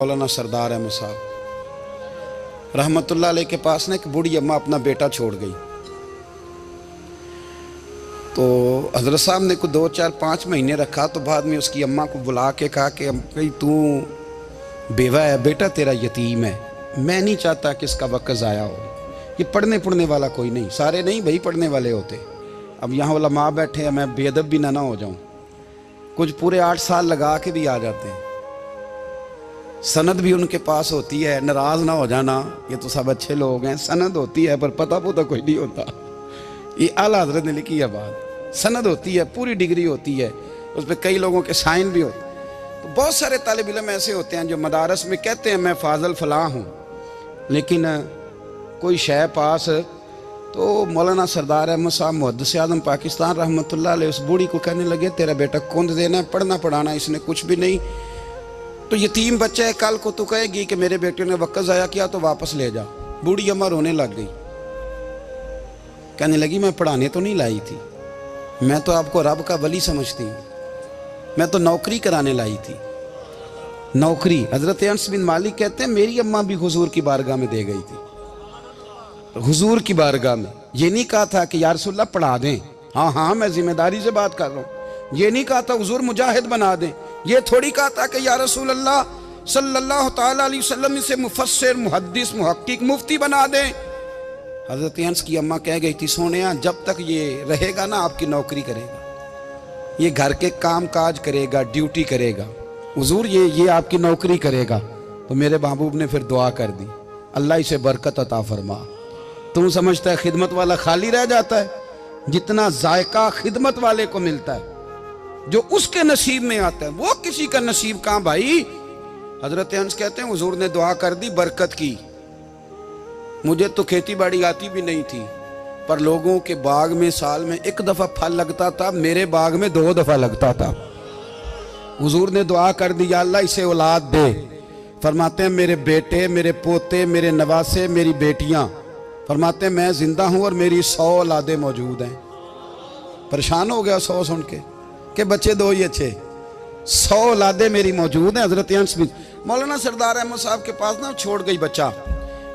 मौलाना सरदार अहमद साहब रहमतुल्लाह अलैह के पास ना एक बूढ़ी अम्मा अपना बेटा छोड़ गई। तो हजरत साहब ने को 2 4 5 महीने रखा। तो बाद में उसकी अम्मा को बुला के कहा कि भाई तू बेवा है, बेटा तेरा यतीम है, मैं नहीं चाहता कि इसका वक्त ज़ाया हो। ये पढ़ने वाला कोई नहीं, सारे नहीं भाई पढ़ने वाले होते। अब यहाँ उलमा बैठे हैं, मैं बेअदब भी ना हो जाऊँ। कुछ पूरे 8 साल लगा के भी आ जाते हैं, सनद भी उनके पास होती है। नाराज ना हो जाना, ये तो सब अच्छे लोग हैं। सनद होती है पर पता कोई नहीं होता। ये आला हजरत ने लिखी है बात। सनद होती है, पूरी डिग्री होती है, उस पर कई लोगों के साइन भी होते हैं। तो बहुत सारे तालिब इल्म ऐसे होते हैं जो मदारस में कहते हैं मैं फाजल फलां हूँ, लेकिन कोई शय पास। तो मौलाना सरदार अहमद साहब मुहद्दिस आज़म पाकिस्तान रहमतुल्लाह अलैह उस बूढ़ी को कहने लगे तेरा बेटा कुंद देना है, पढ़ना पढ़ाना इसने कुछ भी नहीं। तो यतीम बच्चा है, कल को तू कहेगी कि मेरे बेटे ने वक्त ज़ाया किया तो वापस ले जा। बूढ़ी अम्मा रोने लग गई, कहने लगी मैं पढ़ाने तो नहीं लाई थी, मैं तो आपको रब का वली समझती हूँ, मैं तो नौकरी कराने लाई थी। नौकरी हजरत अनस बिन मालिक कहते हैं मेरी अम्मा भी हुजूर की बारगाह में दे गई थी। हुजूर की बारगाह में ये नहीं कहा था कि या रसूलल्लाह पढ़ा दें, हाँ हाँ मैं जिम्मेदारी से बात कर रहा हूँ। ये नहीं कहा था हुजूर मुजाहिद बना दें, ये थोड़ी कहा था कि या रसूल अल्लाह सल्लल्लाहु ताला अलैहि वसल्लम से मुफस्सिर मुहद्दिस मुहक्किक मुफ्ती बना दें। हजरत अनस की अम्मा कह गई थी सोनिया जब तक ये रहेगा ना आपकी नौकरी करेगा, ये घर के काम काज करेगा, ड्यूटी करेगा, हुजूर ये आपकी नौकरी करेगा। तो मेरे महबूब ने फिर दुआ कर दी, अल्लाह इसे बरकत अता फरमा। तुम समझता है खिदमत वाला खाली रह जाता है? जितना जायका खिदमत वाले को मिलता है, जो उसके नसीब में आता है, वो किसी का नसीब कहां भाई। हजरत अनस कहते हैं हुजूर ने दुआ कर दी, बरकत की। मुझे तो खेती बाड़ी आती भी नहीं थी, पर लोगों के बाग में साल में 1 दफा फल लगता था, मेरे बाग में 2 दफा लगता था। हुजूर ने दुआ कर दी अल्लाह इसे औलाद दे। फरमाते हैं मेरे बेटे, मेरे पोते, मेरे नवासे, मेरी बेटियां, फरमाते हैं मैं जिंदा हूं और मेरी 100 औलादे मौजूद हैं। परेशान हो गया 100 सुन के बच्चे 2 ही अच्छे, 100 औलादे मेरी मौजूद हैं। हजरत अनस बिन मौलाना सरदार अहमद साहब के पास ना छोड़ गई बच्चा,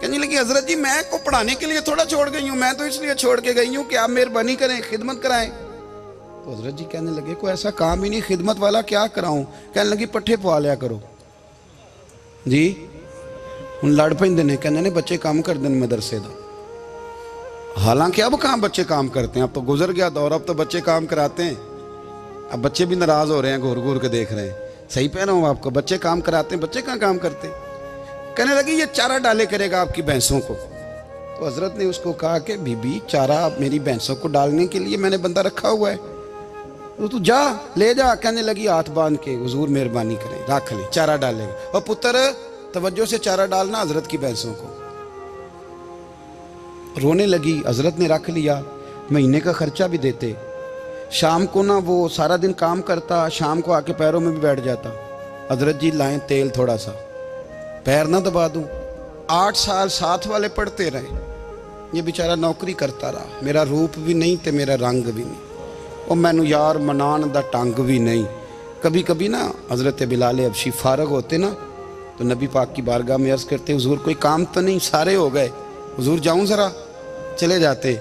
कहने लगी हजरत जी मैं को पढ़ाने के लिए थोड़ा छोड़ गई हूँ, मैं तो इसलिए छोड़ के गई हूँ कि आप मेहरबानी करें, खिदमत कराएं। तो हजरत जी कहने लगे कोई ऐसा काम ही नहीं, खिदमत वाला क्या कराऊं। कहने लगी पट्ठे पवा लिया करो जी। हूँ लड़ पेंदे ने, कहने ने बच्चे काम कर दें मदरसे का। हालांकि अब कहाँ बच्चे काम करते हैं, अब तो गुजर गया दौर, अब तो बच्चे काम कराते हैं। अब बच्चे भी नाराज हो रहे हैं, घूर घूर के देख रहे हैं। सही कह रहा हूँ आपको, बच्चे काम कराते हैं, बच्चे कहाँ काम करते हैं। कहने लगी ये चारा डाले करेगा आपकी भैंसों को। तो हजरत ने उसको कहा कि बीबी चारा मेरी भैंसों को डालने के लिए मैंने बंदा रखा हुआ है, तो तू जा ले जा। कहने लगी हाथ बांध के हुजूर मेहरबानी करें रख ले, चारा डालेगा। और पुत्र तवज्जो से चारा डालना हजरत की भैंसों को। रोने लगी, हजरत ने रख लिया, महीने का खर्चा भी देते। शाम को ना वो सारा दिन काम करता, शाम को आके पैरों में भी बैठ जाता। हजरत जी लाएं तेल थोड़ा सा, पैर ना दबा दूं। 8 साल साथ वाले पढ़ते रहे, ये बेचारा नौकरी करता रहा। मेरा रूप भी नहीं ते मेरा रंग भी नहीं, और मैनू यार मनान दा टंग भी नहीं। कभी कभी ना हजरत बिलाल हबशी फारग होते ना, तो नबी पाक की बारगाह में अर्ज करते हुजूर कोई काम तो नहीं, सारे हो गए, हुजूर जाऊं जरा, चले जाते।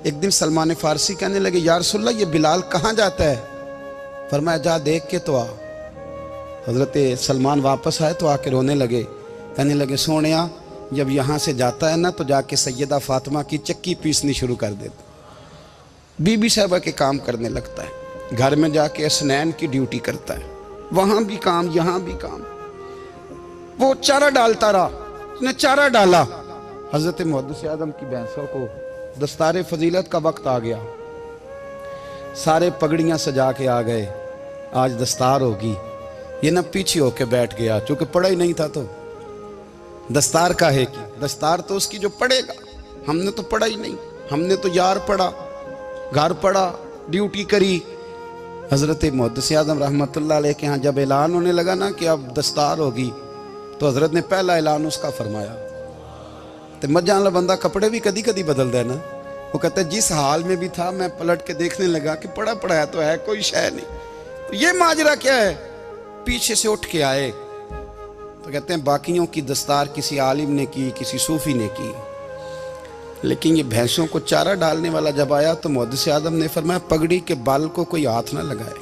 एक दिन सलमान फारसी कहने लगे या रसूलल्लाह ये बिलाल कहाँ जाता है। फरमाया जा देख के तो आ। हजरत सलमान वापस आए तो आके रोने लगे, कहने लगे सोनिया जब यहाँ से जाता है ना तो जाके सैयदा फातिमा की चक्की पीसनी शुरू कर देता, बीबी साहबा के काम करने लगता है, घर में जाके स्नैन की ड्यूटी करता है, वहाँ भी काम यहाँ भी काम। वो चारा डालता रहा, उसने चारा डाला। हजरत मुहद्दिस आज़म की भैंसों को दस्तारे फजीलत का वक्त आ गया, सारे पगड़ियाँ सजा के आ गए, आज दस्तार होगी। ये ना पीछे होके बैठ गया, चूँकि पढ़ा ही नहीं था तो दस्तार का है कि दस्तार तो उसकी जो पढ़ेगा, हमने तो पढ़ा ही नहीं, हमने तो यार पढ़ा, घर पढ़ा, ड्यूटी करी। हजरत मुहद्दिस आज़म रहमतुल्लाह अलैह के यहाँ जब ऐलान होने लगा ना कि अब दस्तार होगी, तो हजरत ने पहला ऐलान उसका फरमाया। तो मजा वाला बंदा कपड़े भी कदी कदी बदलता है ना, वो कहता है जिस हाल में भी था मैं पलट के देखने लगा कि पढ़ा पढ़ाया तो है, कोई शय नहीं। तो ये माजरा क्या है। पीछे से उठ के आए, तो कहते हैं बाकियों की दस्तार किसी आलिम ने की, किसी सूफी ने की, लेकिन ये भैंसों को चारा डालने वाला जब आया तो मुहद्दिस आदम ने फरमाया पगड़ी के बाल को कोई हाथ ना लगाए,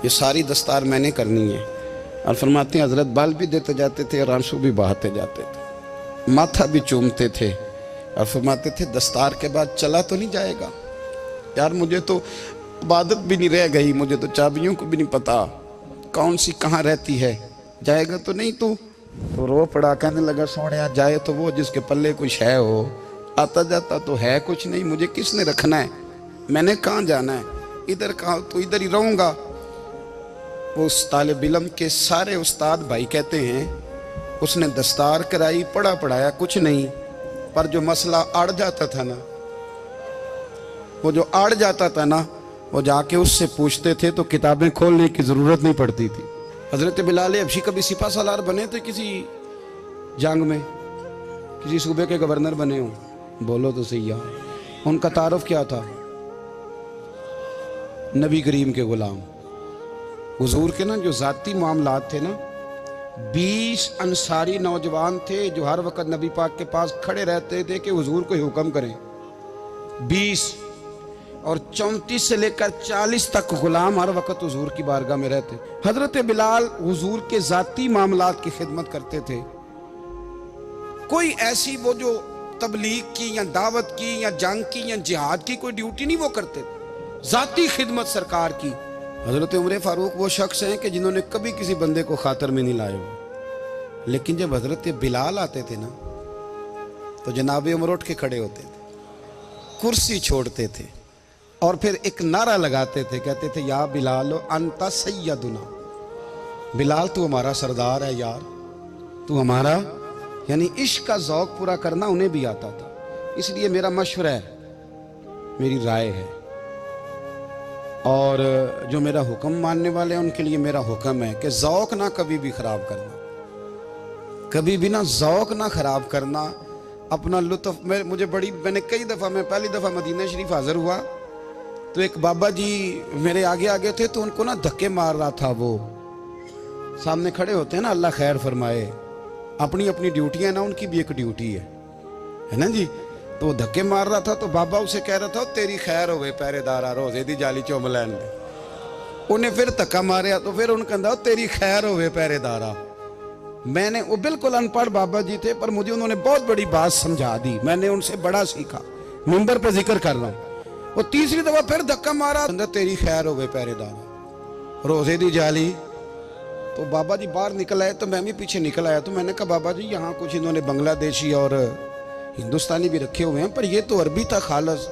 ये सारी दस्तार मैंने करनी है। और फरमाते हैं हजरत बाल भी देते जाते थे और आंसू भी बहाते जाते थे, माथा भी चूमते थे और फरमाते थे दस्तार के बाद चला तो नहीं जाएगा यार, मुझे तो इबादत भी नहीं रह गई, मुझे तो चाबियों को भी नहीं पता कौन सी कहाँ रहती है, जाएगा तो नहीं तू? तो रो पड़ा, कहने लगा सोने जाए तो वो जिसके पल्ले कुछ है हो, आता जाता तो है कुछ नहीं, मुझे किसने रखना है, मैंने कहाँ जाना है, इधर कहाँ तो इधर ही रहूँगा। वो उस तालिब इल्म के सारे उस्ताद भाई कहते हैं उसने दस्तार कराई, पढ़ा पढ़ाया कुछ नहीं, पर जो मसला अड़ जाता था ना, वो जो अड़ जाता था ना, वो जाके उससे पूछते थे तो किताबें खोलने की ज़रूरत नहीं पड़ती थी। हज़रत बिलाल हबशी कभी सिपा सालार बने थे किसी जंग में, किसी सूबे के गवर्नर बने हो? बोलो तो सही यार। उनका तारुफ क्या था? नबी करीम के गुलाम। हुजूर के ना जो ज़ाती मामलात थे ना, 20 अंसारी नौजवान थे जो हर वक्त नबी पाक के पास खड़े रहते थे कि हुजूर को हुक्म करें। 20 और 34 से लेकर 40 तक गुलाम हर वक्त हुजूर की बारगाह में रहते। हजरत बिलाल हुजूर के ज़ाती मामलात की खिदमत करते थे। कोई ऐसी वो जो तबलीग की या दावत की या जंग की या जिहाद की कोई ड्यूटी नहीं वो करते थे, ज़ाती खिदमत सरकार की। हजरत उमर फारूक वो शख्स हैं कि जिन्होंने कभी किसी बंदे को खातर में नहीं लाए हो, लेकिन जब हजरत बिलाल आते थे ना तो जनाब उमर उठ के खड़े होते थे, कुर्सी छोड़ते थे और फिर एक नारा लगाते थे, कहते थे या बिलाल अंता सैयदुना, बिलाल तू हमारा सरदार है यार, तू हमारा। यानी इश्क का ज़ौक़ पूरा करना उन्हें भी आता था। इसलिए मेरा मशवरा है, मेरी राय है, और जो मेरा हुक्म मानने वाले हैं उनके लिए मेरा हुक्म है कि ज़ौक़ ना कभी भी ख़राब करना, कभी भी ना ज़ौक़ ना ख़राब करना, अपना लुत्फ़। मैंने कई दफ़ा, मैं पहली दफ़ा मदीना शरीफ हाज़िर हुआ तो एक बाबा जी मेरे आगे आगे थे, तो उनको ना धक्के मार रहा था। वो सामने खड़े होते हैं ना, अल्लाह खैर फरमाए, अपनी अपनी ड्यूटी है ना, उनकी भी एक ड्यूटी है ना जी। तो वो धक्के मार रहा था तो बाबा उसे कह रहा था तेरी खैर होवे पहरेदारा, रोजे दी जाली चुम लैन दे। उन्हें फिर धक्का मारिया तो फिर उन्हें कहता तेरी खैर होवे पहरेदारा। मैंने, वो बिल्कुल अनपढ़ बाबा जी थे, पर मुझे उन्होंने बहुत बड़ी बात समझा दी, मैंने उनसे बड़ा सीखा, मिंबर पे जिक्र कर रहा हूँ। वो तीसरी दफा फिर धक्का मारा, तेरी खैर होवे पहरेदारा, रोजे दी जाली। तो बाबा जी बाहर निकल आए तो मैं भी पीछे निकल आया। तो मैंने कहा बाबा जी यहाँ कुछ इन्होंने बांग्लादेशी और हिंदुस्तानी भी रखे हुए हैं, पर ये तो अरबी था खालस,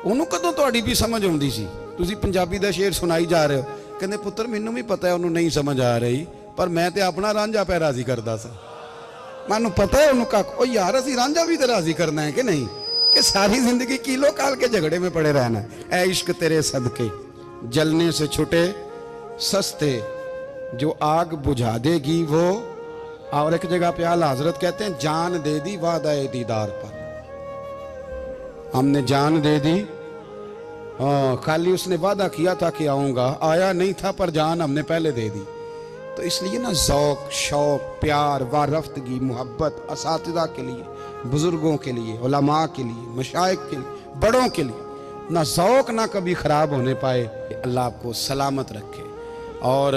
उन्होंने कदों थोड़ी भी समझ आती सी, तुसी पंजाबी का शेर सुनाई जा रहे हो। कहते पुत्र मैनू भी पता है उन्होंने नहीं समझ आ रही, पर मैं तो अपना रांझा पै राजी करता सा, मैनू पता है उन्होंने कहा ओ यार असी रांझा भी तो राजी करना है कि नहीं, कि सारी जिंदगी किलो काल के झगड़े में पड़े रहना है। ऐ इश्क तेरे सदके जलने से छुटे सस्ते, जो आग बुझा देगी वो। और एक जगह पे आला हजरत कहते हैं जान दे दी वादा दीदार पर, हमने जान दे दी। हाँ, खाली उसने वादा किया था कि आऊँगा, आया नहीं था, पर जान हमने पहले दे दी। तो इसलिए ना ज़ौक़, शौक़, प्यार, वारफ्तगी, मोहब्बत असातिज़ा के लिए, बुज़ुर्गों के लिए, उलमा के लिए, मशाइख के लिए, बड़ों के लिए, ना ज़ौक़ ना कभी ख़राब होने पाए। अल्लाह आपको सलामत रखे। और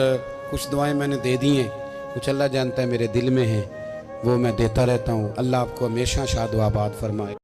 कुछ दुआएं मैंने दे दी हैं, कुछ अल्लाह जानता है मेरे दिल में है, वो मैं देता रहता हूँ। अल्लाह आपको हमेशा शाद व आबाद फरमाए।